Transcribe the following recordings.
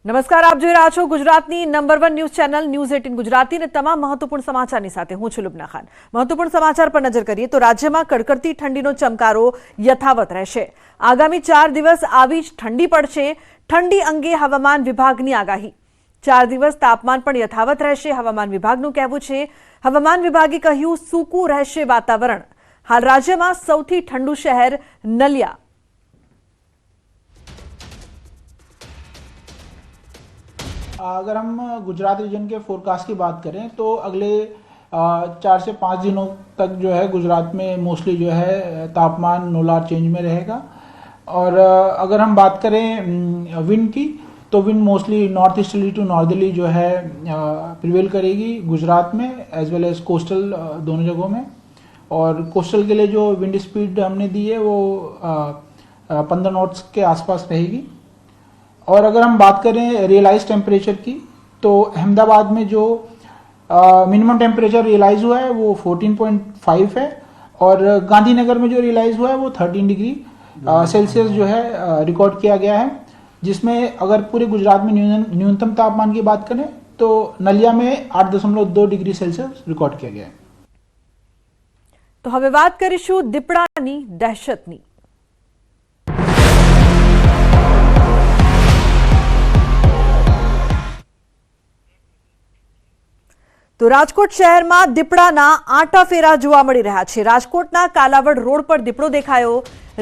નમસ્કાર, આપ જોઈ રહ્યા છો ગુજરાતની number 1 news channel news 18 Gujarati અને તમામ મહત્વપૂર્ણ સમાચારની સાથે હું છું લુબના ખાન। મહત્વપૂર્ણ સમાચાર પર નજર કરીએ તો રાજ્યમાં કડકડતી ઠંડીનો ચમકારો યથાવત રહેશે। આગામી 4 દિવસ આવી જ ઠંડી પડશે। ઠંડી અંગે હવામાન વિભાગની આગાહી। 4 દિવસ તાપમાન પણ યથાવત રહેશે હવામાન વિભાગનું કહેવું છે। હવામાન વિભાગે કહ્યું સૂકું રહેશે વાતાવરણ। હાલ રાજ્યમાં સૌથી ઠંડુ શહેર નલિયા। अगर हम गुजरात रीजन के फोरकास्ट की बात करें तो अगले 4 से 5 दिनों तक जो है गुजरात में मोस्टली जो है तापमान नोलार चेंज में रहेगा। और अगर हम बात करें विंड की तो wind mostly north easterly to northerly जो है प्रिवेल करेगी गुजरात में एज वेल एज कोस्टल दोनों जगहों में। और कोस्टल के लिए जो विंड स्पीड हमने दी है वो 15 नॉट्स के आसपास रहेगी। और अगर हम बात करें रियलाइज टेम्परेचर की तो अहमदाबाद में जो मिनिमम टेम्परेचर रियलाइज हुआ है वो 14.5 है और गांधीनगर में जो रियलाइज हुआ है वो 13 डिग्री सेल्सियस जो है रिकॉर्ड किया गया है। जिसमें अगर पूरे गुजरात में न्यूनतम तापमान की बात करें तो नलिया में 8.2 डिग्री सेल्सियस रिकॉर्ड किया गया है। तो हवे बात करीशुं દીપડાની દહેશતની। તો રાજકોટ શહેરમાં દીપડાના આંટાફેરા જોવા મળી રહ્યા છે। રાજકોટના કાલાવડ રોડ પર દીપડો દેખાયો।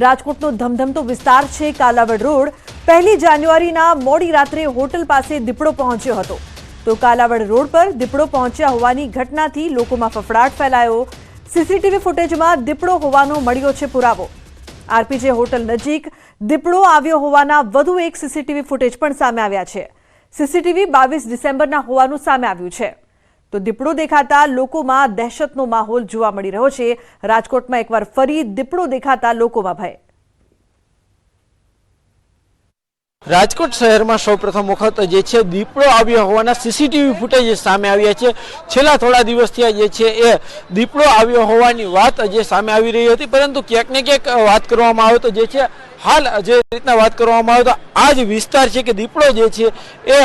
રાજકોટનો ધમધમતો વિસ્તાર છે કાલાવડ રોડ। 1 જાન્યુઆરીના મોડી રાત્રે હોટલ પાસે દીપડો પહોંચ્યો હતો। તો કાલાવડ રોડ પર દીપડો પહોંચ્યા હોવાની ઘટનાથી લોકોમાં ફફડાટ ફેલાયો। સીસીટીવી ફૂટેજમાં દીપડો હોવાનો મળ્યો છે પુરાવો। આરપીજે હોટલ નજીક દીપડો આવ્યો હોવાના વધુ એક સીસીટીવી ફૂટેજ પણ સામે આવ્યા છે। સીસીટીવી 22 ડિસેમ્બરના હોવાનું સામે આવ્યું છે। તો દીપડો દેખાતા લોકોમાં દહેશતનો માહોલ જોવા મળી રહ્યો છે। રાજકોટમાં એકવાર ફરી દીપડો દેખાતા લોકોમાં ભય। રાજકોટ શહેરમાં સૌપ્રથમ વખત જે છે દીપડો આવ્યો હોવાના સીસીટીવી ફૂટેજ સામે આવ્યા છે। છેલ્લા થોડા દિવસથી જે છે એ દીપડો આવ્યો હોવાની વાત જે સામે આવી રહી હતી, પરંતુ ક્યાંક ને ક્યાંક વાત કરવામાં આવે તો જે છે હાલ જે રીતના વાત કરવામાં આવે તો આ જ વિસ્તાર છે કે દીપડો જે છે એ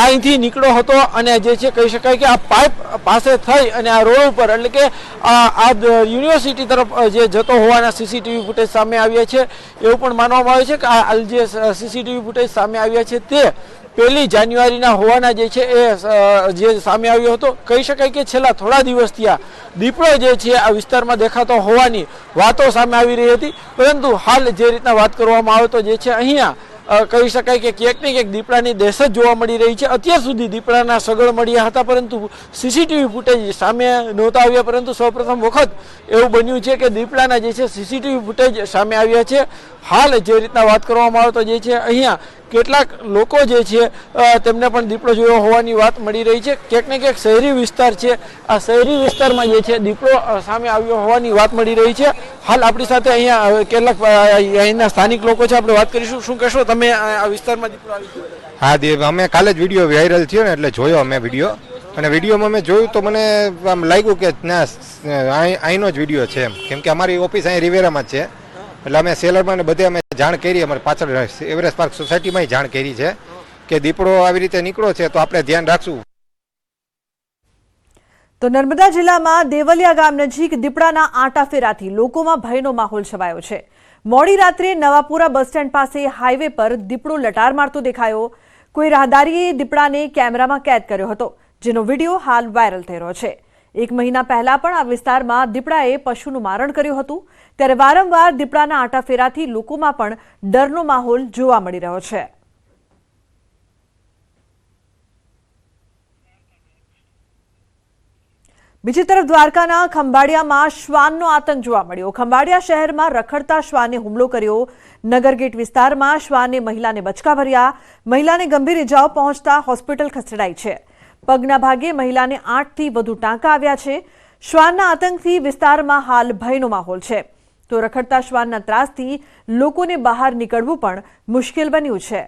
અહીંથી નીકળ્યો હતો અને જે છે કહી શકાય કે આ પાઇપ પાસે થઈ અને આ રોડ ઉપર એટલે કે આ યુનિવર્સિટી તરફ જે જતો હોવાના સીસીટીવી ફૂટેજ સામે આવ્યા છે। એવું પણ માનવામાં આવે છે કે આ જે સીસીટીવી ફૂટેજ સામે આવ્યા છે તે 1 જાન્યુઆરીના હોવાના જે છે એ જે સામે આવ્યો હતો। કહી શકાય કે છેલ્લા થોડા દિવસથી આ દીપડો જે છે આ વિસ્તારમાં દેખાતો હોવાની વાતો સામે આવી રહી હતી, પરંતુ હાલ જે રીતના વાત કરવામાં આવે તો જે છે અહીંયા કહી શકાય કે ક્યાંક ને ક્યાંક દીપડાની દહેશત જોવા મળી રહી છે। અત્યાર સુધી દીપડાના સગળ મળ્યા હતા પરંતુ સીસીટીવી ફૂટેજ સામે નહોતા આવ્યા, પરંતુ સૌપ્રથમ વખત એવું બન્યું છે કે દીપડાના જે છે સીસીટીવી ફૂટેજ સામે આવ્યા છે। હાલ જે રીતના વાત કરવામાં આવે તો જે છે અહીંયા કેટલાક લોકો જે છે તેમને પણ દીપડો જોયો હોવાની વાત મળી રહી છે। ક્યાંક ને ક્યાંક શહેરી વિસ્તાર છે, આ શહેરી વિસ્તારમાં જે છે દીપડો સામે આવ્યો હોવાની વાત મળી રહી છે। હાલ આપણી સાથે અહીંયા કેટલાક અહીંના સ્થાનિક લોકો છે, આપણે વાત કરીશું। શું કહેશો તમે આ વિસ્તારમાં દીપડો આવી ગયો? હા દેવ, અમે કાલે જ વિડીયો વાયરલ થયો ને એટલે જોયો અમે વિડીયો, અને વિડીયોમાં મેં જોયું તો મને આમ લાગ્યું કે ના અહીંનો જ વિડીયો છે એમ, કેમ કે અમારી ઓફિસ અહીં રિવેરામાં જ છે। એટલે અમે સેલરમાં ને બધે અમે જાણ કરી, અમારે પાછળ એવરેસ્ટ પાર્ક સોસાયટીમાં જાણ કરી છે કે દીપડો આવી રીતે નીકળ્યો છે તો આપણે ધ્યાન રાખશું। તો નર્મદા જિલ્લામાં દેવલિયા ગામ નજીક દીપડાના આંટાફેરાથી લોકોમાં ભયનો માહોલ છવાયો છે। મોડી રાત્રે નવાપુરા બસ સ્ટેન્ડ પાસે હાઈવે પર દીપડો લટાર મારતો દેખાયો। કોઈ રાહદારીએ દીપડાને કેમેરામાં કેદ કર્યો હતો, જેનો વિડીયો હાલ વાયરલ થઈ રહ્યો છે। 1 મહિના પહેલા પણ આ વિસ્તારમાં દીપડાએ પશુનું મારણ કર્યું હતું, ત્યારે વારંવાર દીપડાના આંટાફેરાથી લોકોમાં પણ ડરનો માહોલ જોવા મળી રહ્યો છે। બીજી તરફ દ્વારકાના ખંભાળિયામાં શ્વાનનો આતંક જોવા મળ્યો। ખંભાળિયા શહેરમાં રખડતા શ્વાને હુમલો કર્યો। નગરગેટ વિસ્તારમાં શ્વાને મહિલાને બચકા ભર્યા। મહિલાને ગંભીર ઇજાઓ પહોંચતા હોસ્પિટલ ખસેડાઈ છે। પગના ભાગે મહિલાને 8 થી વધુ ટાંકા આવ્યા છે। શ્વાનના આતંકથી વિસ્તારમાં હાલ ભયનો માહોલ છે। તો રખડતા શ્વાનના ત્રાસથી લોકોને બહાર નીકળવું પણ મુશ્કેલ બન્યું છે।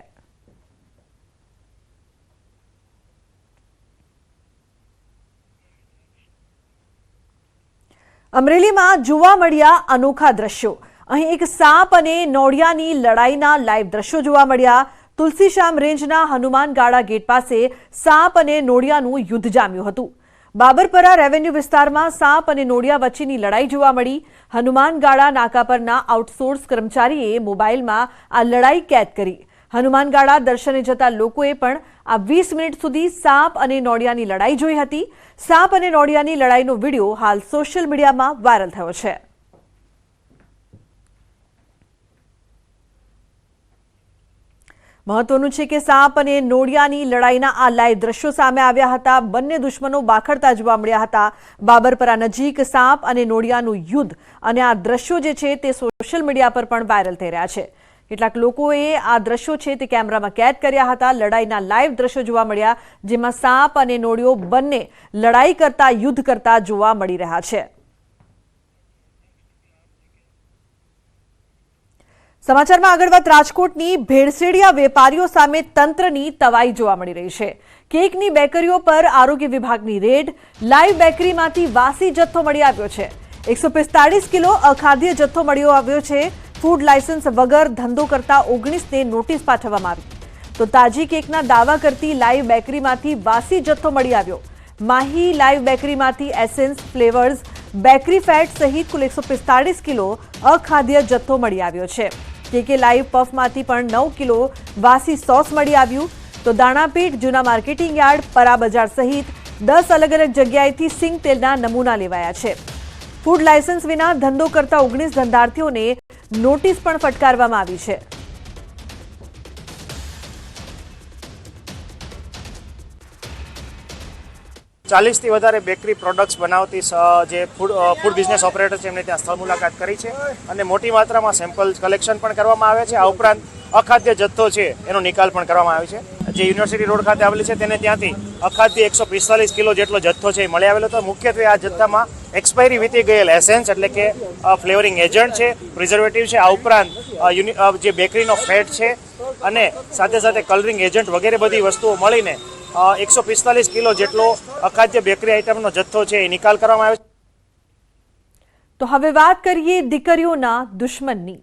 અમરેલીમાં જોવા મળ્યા અનોખા દ્રશ્યો। અહીં એક સાપ અને નોળિયાની લડાઈના લાઈવ દ્રશ્યો જોવા મળ્યા। તુલસીશ્યામ રેન્જના હનુમાનગાળા ગેટ પાસે સાપ અને નોળિયાનું યુદ્ધ જામ્યું હતું. બાબરપરા રેવન્યુ વિસ્તારમાં સાપ અને નોળિયા વચ્ચેની લડાઈ જોવા મળી. હનુમાનગાળા નાકા પરના આઉટસોર્સ કર્મચારીએ મોબાઈલમાં આ લડાઈ કેદ કરી. હનુમાનગાળા દર્શને જતા લોકોએ પણ આ 20 મિનિટ સુધી સાપ અને નોળિયાની લડાઈ જોઈ હતી. સાપ અને નોળિયાની લડાઈનો વિડીયો હાલ સોશિયલ મીડિયામાં વાયરલ થયો છે. મહત્વનું છે કે સાપ અને નોળિયાની લડાઈના આ લાઈવ દ્રશ્યો સામે આવ્યા હતા. બંને દુશ્મનો બાખડતા જોવા મળ્યા હતા. બાબરપરા નજીક સાપ અને નોળિયાનું યુદ્ધ અને આ દ્રશ્યો જે છે તે સોશિયલ મીડિયા પર પણ વાયરલ થઈ રહ્યા છે. કેટલાક લોકોએ આ દ્રશ્યો છે તે કેમેરામાં કેદ કર્યા હતા. લડાઈના લાઈવ દ્રશ્યો જોવા મળ્યા, જેમાં સાપ અને નોળિયો બંને લડાઈ કરતા, યુદ્ધ કરતા જોવા મળી રહ્યા છે. સમાચારમાં આગળ વાત રાજકોટની ભેળસેડિયા વેપારીઓ સામે તંત્રની તવાઈ જોવા મળી રહી છે. કેકની બેકરીઓ પર આરોગ્ય વિભાગની રેડ. લાઈવ બેકરીમાંથી વાસી જથ્થો મળી આવ્યો છે. 145 કિલો અખાદ્ય જથ્થો મળી આવ્યો છે. ફૂડ લાયસન્સ વગર ધંધો કરતા 19ને નોટિસ પાઠવવામાં આવી. તો તાજી કેકના દાવા કરતી લાઈવ બેકરીમાંથી વાસી જથ્થો મળી આવ્યો. માહી લાઈવ બેકરીમાંથી એસેન્સ, ફ્લેવર્સ, બેકરી ફેટ સહિત કુલ 145 કિલો અખાદ્ય જથ્થો મળી આવ્યો છે. કેકે લાઈવ પફમાંથી પણ 9 કિલો વાસી સોસ મળી આવ્યું. તો દાણાપીઠ, જૂના માર્કેટિંગ યાર્ડ, પરા બજાર સહિત 10 અલગ અલગ જગ્યાએથી સિંગ તેલના નમૂના લેવાયા છે. ફૂડ લાયસન્સ વિના ધંધો કરતા 19 ધંધાર્થીઓને નોટિસ પણ ફટકારવામાં આવી છે. ચાલીસથી વધારે બેકરી પ્રોડક્ટ્સ બનાવતી જે ફૂડ બિઝનેસ ઓપરેટર છે એમને ત્યાં સ્થળ મુલાકાત કરી છે અને મોટી માત્રામાં સેમ્પલ કલેક્શન પણ કરવામાં આવે છે. આ ઉપરાંત અખાદ્ય જથ્થો છે એનો નિકાલ પણ કરવામાં આવે છે. જે યુનિવર્સિટી રોડ ખાતે આવેલી છે તેને ત્યાંથી અખાદ્ય 145 કિલો જેટલો જથ્થો છે એ મળી આવેલો હતો. મુખ્યત્વે આ જથ્થામાં એક્સપાયરી વીતી ગયેલ એસેન્સ એટલે કે ફ્લેવરિંગ એજન્ટ છે, પ્રિઝર્વેટિવ છે, આ ઉપરાંત જે બેકરીનો ફેટ છે અને સાથે સાથે કલરિંગ એજન્ટ વગેરે બધી વસ્તુઓ મળીને 145 કિલો જેટલો અખાદ્ય બેકરી આઇટમનો જથ્થો છે એ નિકાલ કરવામાં આવે છે. તો હવે વાત કરીએ દીકરીઓના દુશ્મનની.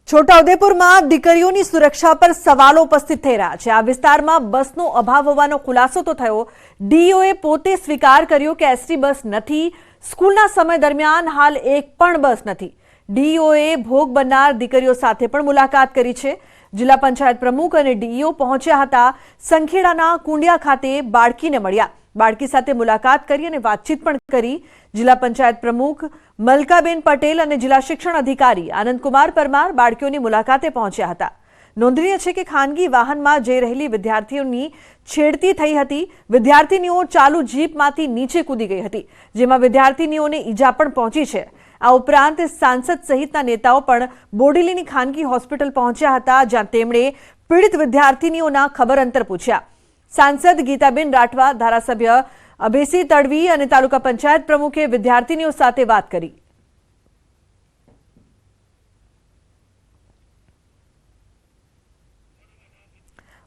છોટાઉદેપુરમાં દીકરીઓની સુરક્ષા પર સવાલો ઉપસ્થિત થઈ રહ્યા છે. આ વિસ્તારમાં બસનો અભાવ હોવાનો ખુલાસો તો થયો. ડીઓએ પોતે સ્વીકાર કર્યો કે એસટી બસ નથી. સ્કૂલના સમય દરમિયાન હાલ એક પણ બસ નથી. ડીઓએ ભોગ બનનાર દીકરીઓ સાથે પણ મુલાકાત કરી છે. જિલ્લા પંચાયત પ્રમુખ અને ડીઈઓ પહોંચ્યા હતા. સંખેડાના કુંડિયા ખાતે બાળકીને મળ્યા. બાળકી સાથે મુલાકાત કરી અને વાતચીત પણ કરી. જિલ્લા પંચાયત પ્રમુખ મલકાબેન પટેલ અને જિલ્લા શિક્ષણ અધિકારી આનંદકુમાર પરમાર બાળકીઓની મુલાકાતે પહોંચ્યા હતા. નોંધનીય છે કે ખાનગી વાહનમાં જઈ રહેલી વિદ્યાર્થીઓની છેડતી થઈ હતી. વિદ્યાર્થીનીઓ ચાલુ જીપમાંથી નીચે કૂદી ગઈ હતી, જેમાં વિદ્યાર્થીનીઓને ઈજા પણ પહોંચી છે. આ ઉપરાંત સાંસદ સહિતના નેતાઓ પણ બોડેલીની ખાનગી હોસ્પિટલ પહોંચ્યા હતા, જ્યાં તેમણે પીડિત વિદ્યાર્થીનીઓના ખબર અંતર પૂછ્યા. સાંસદ ગીતાબેન રાઠવા, ધારાસભ્ય અભેસી તડવી અને તાલુકા પંચાયત પ્રમુખે વિદ્યાર્થીનીઓ સાથે વાત કરી.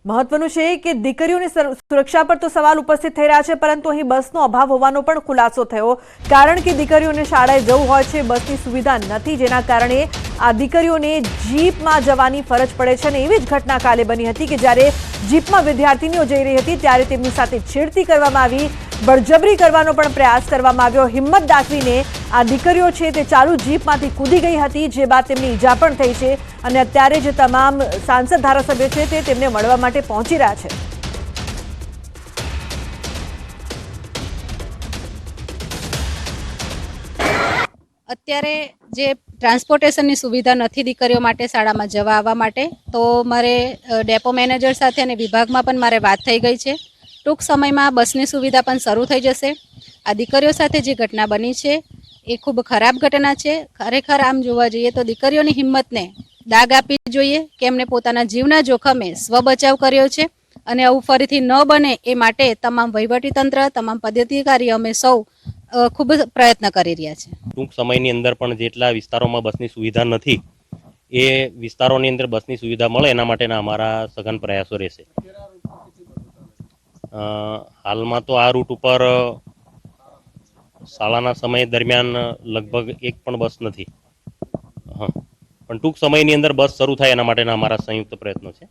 મહત્વનું છે કે દીકરીઓની સુરક્ષા પર તો સવાલ ઉપસ્થિત થઈ રહ્યા છે, પરંતુ અહીં બસનો અભાવ હોવાનો પણ ખુલાસો થયો. કારણ કે દીકરીઓને શાળાએ જવું હોય છે, બસની સુવિધા નથી, જેના કારણે આ દીકરીઓને જીપમાં જવાની ફરજ પડે છે. અને એવી જ ઘટના કાલે બની હતી કે જ્યારે જીપમાં વિદ્યાર્થીનીઓ જઈ રહી હતી ત્યારે તેમની સાથે છેડતી કરવામાં આવી, બળજબરી કરવાનો પણ પ્રયાસ કરવામાં આવ્યો. હિંમત દાખવીને આ દીકરીઓ છે તે ચાલુ જીપમાંથી કૂદી ગઈ હતી, જે બાદ તેમને ઈજા પણ થઈ છે. અને અત્યારે જે તમામ સાંસદ ધારાસભ્યો છે તે તેમને મળવા માટે પહોંચી રહ્યા છે. અત્યારે જે ટ્રાન્સપોર્ટેશનની સુવિધા નથી દીકરીઓ માટે શાળામાં જવા આવવા માટે, તો મારે ડેપો મેનેજર સાથે અને વિભાગમાં પણ મારે વાત થઈ ગઈ છે. ટૂંક સમયમાં બસની સુવિધા પણ શરૂ થઈ જશે. આ દીકરીઓ સાથે જે ઘટના બની છે એ ખૂબ ખરાબ ઘટના છે. ખરેખર આમ જોવા જઈએ તો દીકરીઓની હિંમતને દાગ આપવી જોઈએ કે એમને પોતાના જીવના જોખમે સ્વબચાવ કર્યો છે. અને આવું ફરીથી ન બને એ માટે તમામ વહીવટીતંત્ર, તમામ પદાધિકારી અમે સૌ ખૂબ પ્રયત્ન કરી રહ્યા છે. ટૂંક સમયની અંદર પણ જેટલા વિસ્તારોમાં બસની સુવિધા નથી એ વિસ્તારોની અંદર બસની સુવિધા મળે એના માટેના અમારા સઘન પ્રયાસો રહેશે. હાલમાં તો આ રૂટ ઉપર શાળાના સમય દરમિયાન લગભગ એક પણ બસ નથી. હા, પણ ટૂંક સમયની અંદર બસ શરૂ થાય એના માટેના અમારા સંયુક્ત પ્રયત્નો છે.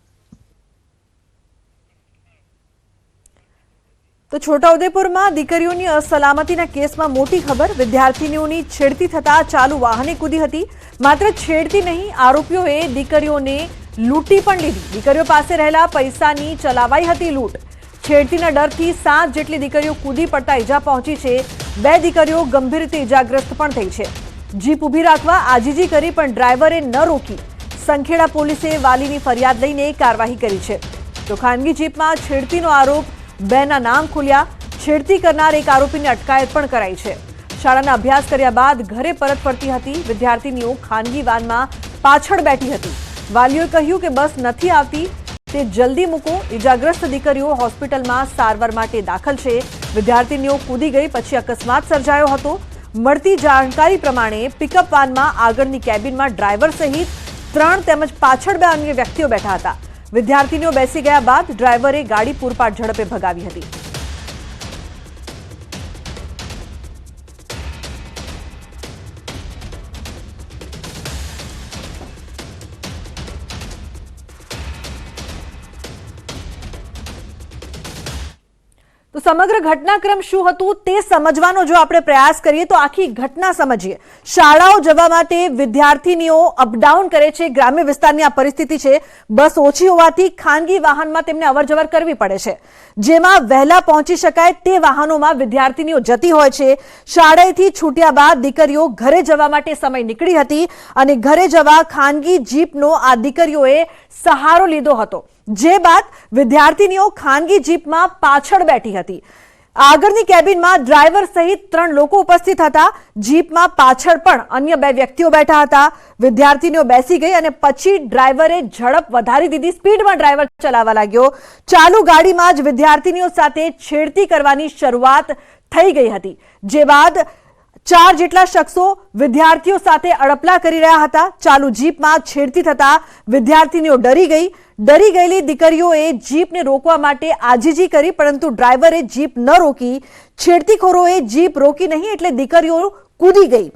તો છોટાઉદેપુરમાં દીકરીઓની અસલામતીના કેસમાં મોટી ખબર. વિદ્યાર્થીનીઓની છેડતી થતા ચાલુ વાહને કૂદી હતી. માત્ર છેડતી નહીં, આરોપીઓએ દીકરીઓને લૂંટી પણ લીધી. દીકરીઓ પાસે રહેલા પૈસાની ચલાવાઈ હતી લૂંટ. છેડતીના ડરથી 7 જેટલી દીકરીઓ કૂદી પડતા ઈજા પહોંચી છે. 2 દીકરીઓ ગંભીર રીતે ઈજાગ્રસ્ત પણ થઈ છે. જીપ ઊભી રાખવા આજીજી કરી પણ ડ્રાઈવરે ન રોકી. સંખેડા પોલીસે વાલીની ફરિયાદ લઈને કાર્યવાહી કરી છે. તો ખાનગી જીપમાં છેડતીનો આરોપ, 2ના નામ ખુલ્યા. છેડતી કરનાર એક આરોપીની અટકાયત પણ કરાઈ છે. શાળાના અભ્યાસ કર્યા બાદ ઘરે પરત ફરતી હતી વિદ્યાર્થીનીઓ ખાનગી વાનમાં પાછળ બેઠી હતી. વાલીઓએ કહ્યું કે બસ નથી આવતી, તે જલ્દી મૂકો. ઈજાગ્રસ્ત દીકરીઓ હોસ્પિટલમાં સારવાર માટે દાખલ છે. વિદ્યાર્થીનીઓ કૂદી ગઈ પછી અકસ્માત સર્જાયો હતો. મળતી જાણકારી પ્રમાણે પિકઅપ વાનમાં આગળની કેબિનમાં ડ્રાઈવર સહિત 3 તેમજ પાછળ 2 અન્ય વ્યક્તિઓ બેઠા હતા. વિદ્યાર્થીનીઓ બેસી ગયા બાદ ડ્રાઈવરે ગાડી પૂરપાટ ઝડપે ભગાવી હતી. તો સમગ્ર ઘટનાક્રમ શું હતું તે સમજવાનો જો આપણે પ્રયાસ કરીએ તો આખી ઘટના સમજીએ. શાળાઓ જવા માટે વિદ્યાર્થીનીઓ અપડાઉન કરે છે. ગ્રામ્ય વિસ્તારની આ પરિસ્થિતિ છે. બસ ઓછી હોવાથી ખાનગી વાહનમાં તેમને અવરજવર કરવી પડે છે. જેમાં વહેલા પહોંચી શકાય તે વાહનોમાં વિદ્યાર્થીનીઓ જતી હોય છે. શાળાએથી છૂટ્યા બાદ દીકરીઓ ઘરે જવા માટે સમય નીકળી હતી અને ઘરે જવા ખાનગી જીપનો આ દીકરીઓએ સહારો લીધો હતો. જે બાદ વિદ્યાર્થીનીઓ ખાનગી જીપમાં પાછળ બેઠી હતી. આગળની કેબિનમાં ડ્રાઈવર સહિત 3 લોકો ઉપસ્થિત હતા. જીપમાં પાછળ પણ અન્ય 2 વ્યક્તિઓ બેઠા હતા. વિદ્યાર્થીનીઓ બેસી ગઈ અને પછી ડ્રાઈવરે ઝડપ વધારી દીધી. સ્પીડમાં ડ્રાઈવર ચલાવવા લાગ્યો. ચાલુ ગાડીમાં જ વિદ્યાર્થીનીઓ સાથે છેડતી કરવાની શરૂઆત થઈ ગઈ હતી. જે બાદ 4 જેટલા શખ્સો વિદ્યાર્થીઓ સાથે અડપલા કરી રહ્યા હતા. ચાલુ જીપમાં છેડતી થતા વિદ્યાર્થીનીઓ ડરી ગઈ. ડરી ગયેલી દીકરીઓએ જીપને રોકવા માટે આજીજી કરી પરંતુ ડ્રાઈવરે જીપ ન રોકી. છેડતીખોરોએ જીપ રોકી નહીં એટલે દીકરીઓ કૂદી ગઈ.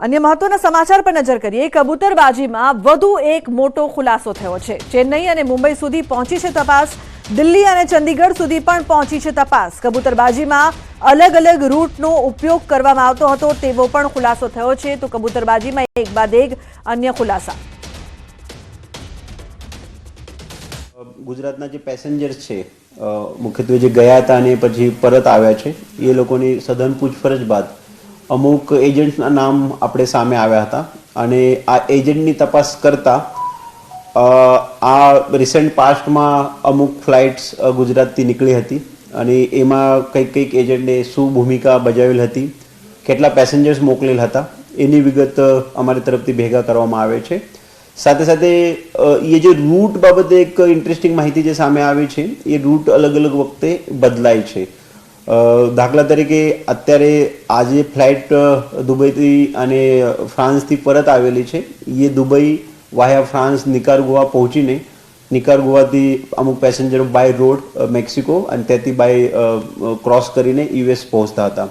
અન્ય મહત્વના સમાચાર પર નજર કરીએ. કબૂતરબાજીમાં વધુ એક મોટો ખુલાસો થયો છે. ચેન્નઈ અને મુંબઈ સુધી પહોંચી છે તપાસ. દિલ્હી અને ચંદીગઢ સુધી પણ પહોંચી છે તપાસ. કબૂતરબાજીમાં અલગ અલગ રૂટનો ઉપયોગ કરવામાં આવતો હતો તેવો પણ ખુલાસો થયો છે. તો કબૂતરબાજીમાં એક બાદ એક અન્ય ખુલાસા. ગુજરાતના જે પેસેન્જર્સ છે મુખ્યત્વે જે ગયા હતા અને પછી પરત આવ્યા છે એ લોકોની સઘન પૂછપરછ બાદ અમુક એજન્ટના નામ આપણે સામે આવ્યા હતા અને આ એજન્ટની તપાસ કરતા આ રિસેન્ટ પાસ્ટમાં અમુક ફ્લાઇટ્સ ગુજરાતથી નીકળી હતી અને એમાં કંઈક એજન્ટે શું ભૂમિકા ભજવેલ હતી, કેટલા પેસેન્જર્સ મોકલેલ હતા એની વિગત અમારી તરફથી ભેગા કરવામાં આવે છે. સાથે સાથે એ જે રૂટ બાબતે એક ઇન્ટરેસ્ટિંગ માહિતી જે સામે આવી છે એ રૂટ અલગ અલગ વખતે બદલાય છે. દાખલા તરીકે અત્યારે આજે ફ્લાઇટ દુબઈથી અને ફ્રાન્સથી પરત આવેલી છે. એ દુબઈ વાયા ફ્રાન્સ નિકારગુઆ પહોંચીને નિકારગુઆથી અમુક પેસેન્જરો બાય રોડ મેક્સિકો અને ત્યાંથી બાય ક્રોસ કરીને યુએસ પહોંચતા હતા.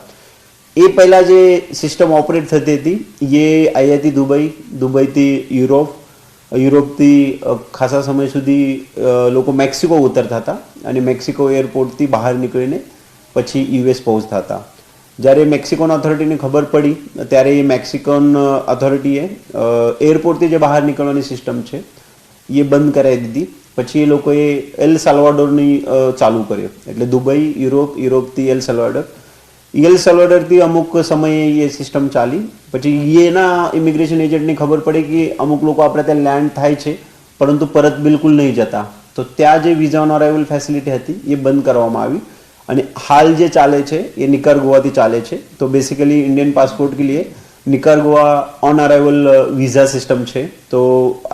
એ પહેલાં જે સિસ્ટમ ઓપરેટ થતી હતી એ અહીંયાથી દુબઈ, દુબઈથી યુરોપ, યુરોપથી ખાસા સમય સુધી લોકો મેક્સિકો ઉતરતા હતા અને મેક્સિકો એરપોર્ટથી બહાર નીકળીને પછી યુએસ પહોંચતા હતા. જ્યારે મેક્સિકોન ઓથોરિટીને ખબર પડી ત્યારે એ મેક્સિકન ઓથોરિટીએ એરપોર્ટથી જે બહાર નીકળવાની સિસ્ટમ છે એ બંધ કરાવી દીધી. પછી એ લોકોએ એલ સાલ્વાડોરની ચાલુ કર્યો એટલે દુબઈ, યુરોપ, યુરોપથી એલ સાલ્વાડોર, એલ સાલ્વાડોરથી અમુક સમયે એ સિસ્ટમ ચાલી. પછી એના ઇમિગ્રેશન એજન્ટને ખબર પડી કે અમુક લોકો આપણે ત્યાં લેન્ડ થાય છે પરંતુ પરત બિલકુલ નહીં જતા, તો ત્યાં જે વિઝા ઓન અરાઇવલ ફેસિલિટી હતી એ બંધ કરવામાં આવી અને હાલ જે ચાલે છે એ નિકારગુઆથી ચાલે છે. તો બેસિકલી ઇન્ડિયન પાસપોર્ટ કે લીએ નિકારગુઆ ઓન અરાઇવલ વિઝા સિસ્ટમ છે. તો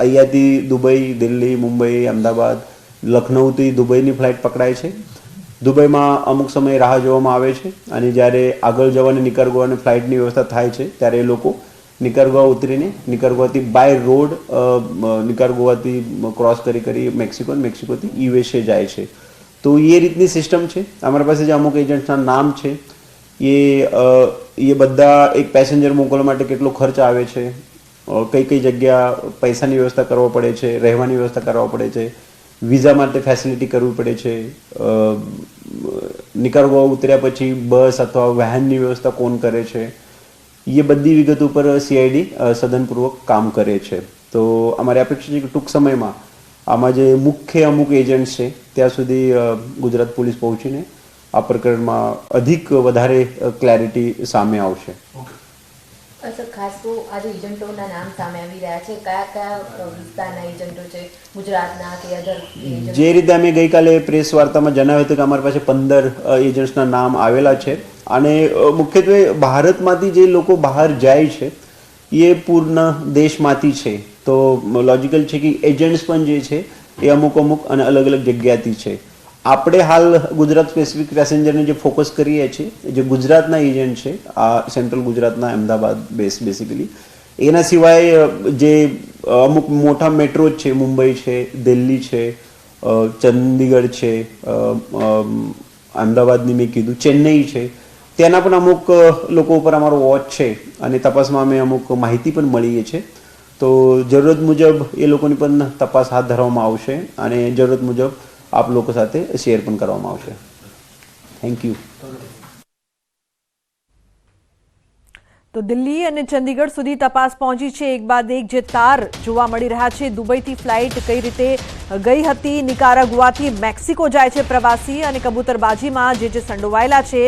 અહીંયાથી દુબઈ, દિલ્હી, મુંબઈ, અમદાવાદ, લખનૌથી દુબઈની ફ્લાઇટ પકડાય છે. દુબઈમાં અમુક સમય રાહ જોવામાં આવે છે અને જ્યારે આગળ જવાની નિકારગુઆની ફ્લાઇટની વ્યવસ્થા થાય છે ત્યારે એ લોકો નિકારગુઆ ઉતરીને નિકારગુઆથી બાય રોડ નિકારગુઆથી ક્રોસ કરી મેક્સિકો, મેક્સિકોથી યુએસએ જાય છે. તો એ રીતની સિસ્ટમ છે. અમારી પાસે જે અમુક એજન્ટ્સના નામ છે એ બધા એક પેસેન્જર મોકલવા માટે કેટલો ખર્ચ આવે છે, કઈ જગ્યા પૈસાની વ્યવસ્થા કરવા પડે છે, રહેવાની વ્યવસ્થા કરવા પડે છે, વિઝા માટે ફેસિલિટી કરવી પડે છે, નિકારગુઆ ઉતર્યા પછી બસ અથવા વાહનની વ્યવસ્થા કોણ કરે છે, એ બધી વિગતો ઉપર સીઆઈડી સઘનપૂર્વક કામ કરે છે. તો અમારી અપેક્ષા છે કે ટૂંક સમયમાં આમાં જે મુખ્ય અમુક એજન્ટ છે ત્યાં સુધી ગુજરાત પોલીસ પહોંચીને આ પ્રકરણમાં વધારે ક્લેરિટી સામે આવશે. સર, ખાસ તો આજે એજન્ટોના નામ સામે આવી રહ્યા છે. કયા કયા વિસ્તારના એજન્ટો છે, ગુજરાતના કે અધર? જે રીતે અમે ગઈકાલે પ્રેસ વાર્તામાં જણાવ્યું હતું કે અમારી પાસે 15 એજન્ટ્સના નામ આવેલા છે અને મુખ્યત્વે ભારતમાંથી જે લોકો બહાર જાય છે એ પૂર્ણ દેશમાંથી છે. તો લોજિકલ છે કે એજન્ટ્સ પણ જે છે એ અમુક અને અલગ જગ્યાથી છે. આપણે હાલ ગુજરાત સ્પેસિફિક પેસેન્જરને જે ફોકસ કરીએ છીએ, જે ગુજરાતના એજન્ટ છે, આ સેન્ટ્રલ ગુજરાતના અમદાવાદ બેઝ બેસિકલી, એના સિવાય જે અમુક મોટા મેટ્રો છે, મુંબઈ છે, દિલ્હી છે, ચંદીગઢ છે, અમદાવાદની મેં કીધું, ચેન્નઈ છે, ત્યાંના પણ અમુક લોકો ઉપર અમારો વોચ છે અને તપાસમાં અમે અમુક માહિતી પણ મળીએ છીએ. તો જરૂરત મુજબ એ લોકોની પણ તપાસ હાથ ધરવામાં આવશે અને જરૂરત મુજબ આપ લોકો સાથે શેર પણ કરવામાં આવશે. Thank you. તો દિલ્હી અને ચંદીગઢ સુધી તપાસ પહોંચી છે. એક બાદ એક જે તાર જોવા મળી રહ્યા છે. દુબઈથી ફ્લાઇટ કઈ રીતે ગઈ હતી, નિકારાગુઆથી મેક્સિકો જાય છે પ્રવાસી, અને કબૂતરબાજીમાં જે સંડોવાયેલા છે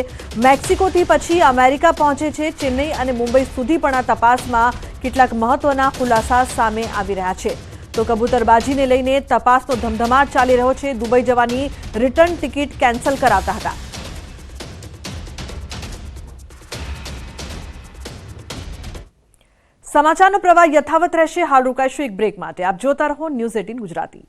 મેક્સિકોથી પછી અમેરિકા પહોંચે છે. ચેન્નઈ અને મુંબઈ સુધી પણ આ તપાસમાં કેટલાક મહત્વના ખુલાસા સામે આવી રહ્યા છે. તો કબૂતરબાજીને લઈને તપાસનો ધમધમાટ ચાલી રહ્યો છે. દુબઈ જવાની રિટર્ન ટિકિટ કેન્સલ કરાતા હતા. સમાચારનો પ્રવાહ યથાવત રહેશે. હાલ રોકાઈશું એક બ્રેક માટે. આપ જોતા રહો ન્યૂઝ 18 ગુજરાતી.